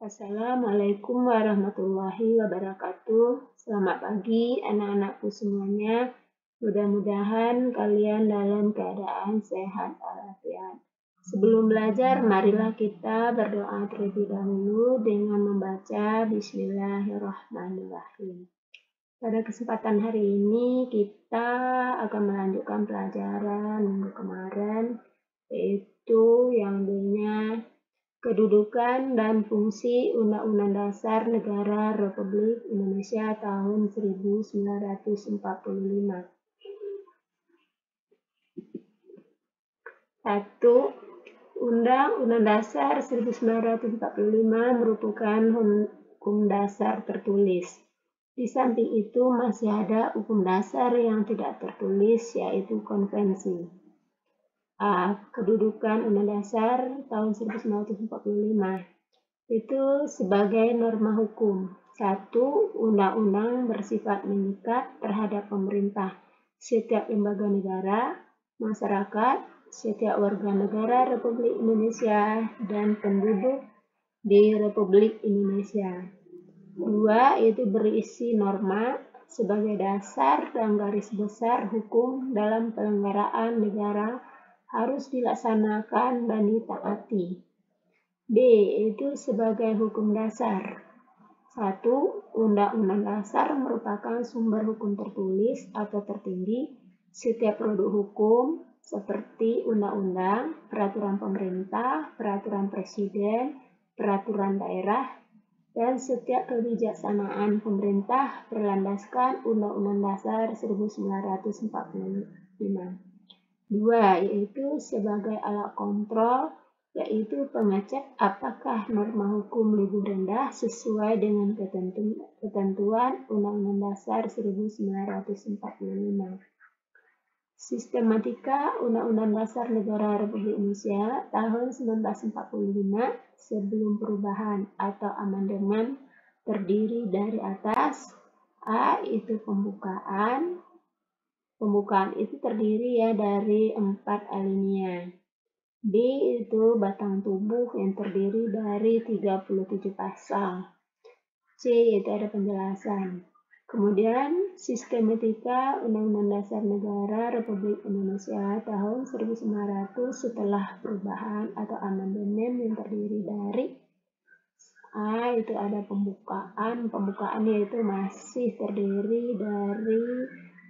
Assalamualaikum warahmatullahi wabarakatuh. Selamat pagi anak-anakku semuanya. Mudah-mudahan kalian dalam keadaan sehat walafiat. Sebelum belajar, marilah kita berdoa terlebih dahulu dengan membaca Bismillahirrahmanirrahim. Pada kesempatan hari ini kita akan melanjutkan pelajaran minggu kemarin, yaitu yang D-nya Kedudukan dan Fungsi Undang-Undang Dasar Negara Republik Indonesia tahun 1945. 1. Undang-Undang Dasar 1945 merupakan hukum dasar tertulis. Di samping itu masih ada hukum dasar yang tidak tertulis, yaitu konvensi. Kedudukan Undang Dasar tahun 1945 itu sebagai norma hukum. 1. Undang-undang bersifat mengikat terhadap pemerintah, setiap lembaga negara, masyarakat, setiap warga negara Republik Indonesia, dan penduduk di Republik Indonesia. 2. Itu berisi norma sebagai dasar dan garis besar hukum dalam penyelenggaraan negara harus dilaksanakan dan ditaati. B. Itu sebagai hukum dasar. 1. Undang-Undang Dasar merupakan sumber hukum tertulis atau tertinggi. Setiap produk hukum seperti undang-undang, peraturan pemerintah, peraturan presiden, peraturan daerah, dan setiap kebijaksanaan pemerintah berlandaskan Undang-Undang Dasar 1945. 2. Yaitu sebagai alat kontrol, yaitu pengecek apakah norma hukum lebih rendah sesuai dengan ketentuan Undang-Undang Dasar 1945. Sistematika Undang-Undang Dasar Negara Republik Indonesia tahun 1945 sebelum perubahan atau amandemen terdiri dari atas. A. Itu pembukaan. Pembukaan itu terdiri dari 4 alinea. B. Itu batang tubuh yang terdiri dari 37 pasal. C. Itu ada penjelasan. Kemudian sistematika Undang-Undang Dasar Negara Republik Indonesia tahun 1900 setelah perubahan atau amandemen yang terdiri dari A. Itu ada pembukaan. Pembukaan yaitu masih terdiri dari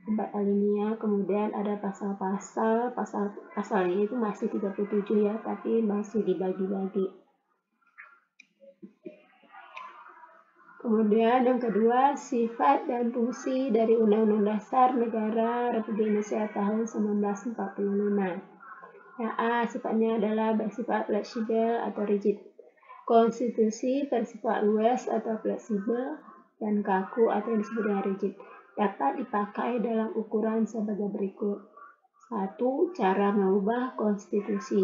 4 alinea, kemudian ada pasal-pasal, pasalnya itu masih 37 ya, tapi masih dibagi-bagi. Kemudian yang kedua, sifat dan fungsi dari Undang-Undang Dasar Negara Republik Indonesia tahun 1945. Ya, A. Sifatnya adalah bersifat fleksibel atau rigid. Konstitusi bersifat luas atau fleksibel dan kaku atau yang disebut dengan rigid. Dapat dipakai dalam ukuran sebagai berikut. 1. Cara mengubah konstitusi.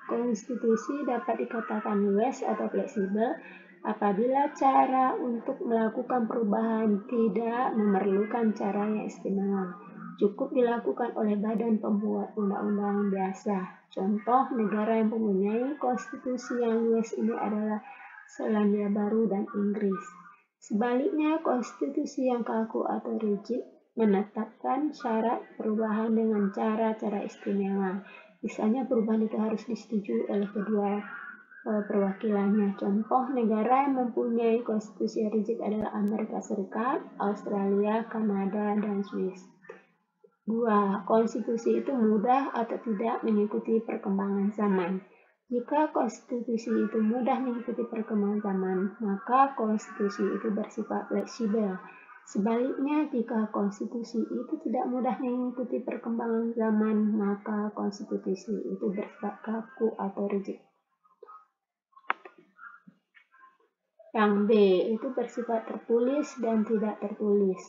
Konstitusi dapat dikatakan luas atau fleksibel apabila cara untuk melakukan perubahan tidak memerlukan cara yang istimewa. Cukup dilakukan oleh badan pembuat undang-undang biasa. Contoh negara yang mempunyai konstitusi yang luas ini adalah Selandia Baru dan Inggris. Sebaliknya, konstitusi yang kaku atau rigid menetapkan syarat perubahan dengan cara-cara istimewa. Misalnya perubahan itu harus disetujui oleh kedua perwakilannya. Contoh negara yang mempunyai konstitusi yang rigid adalah Amerika Serikat, Australia, Kanada, dan Swiss. 2. Konstitusi itu mudah atau tidak mengikuti perkembangan zaman. Jika konstitusi itu mudah mengikuti perkembangan zaman, maka konstitusi itu bersifat fleksibel. Sebaliknya, jika konstitusi itu tidak mudah mengikuti perkembangan zaman, maka konstitusi itu bersifat kaku atau rigid. Yang B, itu bersifat tertulis dan tidak tertulis.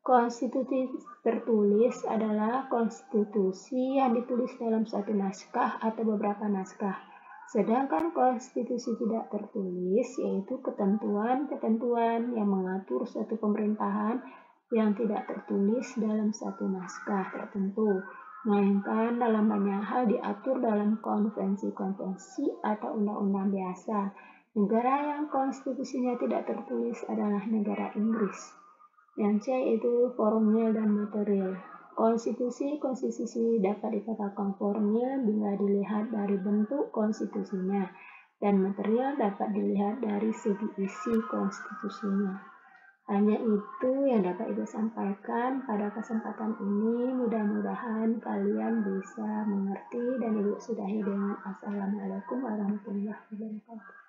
Konstitusi tertulis adalah konstitusi yang ditulis dalam satu naskah atau beberapa naskah. Sedangkan konstitusi tidak tertulis yaitu ketentuan-ketentuan yang mengatur suatu pemerintahan yang tidak tertulis dalam satu naskah tertentu, melainkan dalam banyak hal diatur dalam konvensi-konvensi atau undang-undang biasa Negara yang konstitusinya tidak tertulis adalah negara Inggris. Yang C itu formil dan material. Konstitusi dapat dikatakan formil bila dilihat dari bentuk konstitusinya, dan material dapat dilihat dari segi isi konstitusinya. Hanya itu yang dapat Ibu sampaikan pada kesempatan ini. Mudah-mudahan kalian bisa mengerti, dan Ibu sudahi dengan Assalamualaikum warahmatullahi wabarakatuh.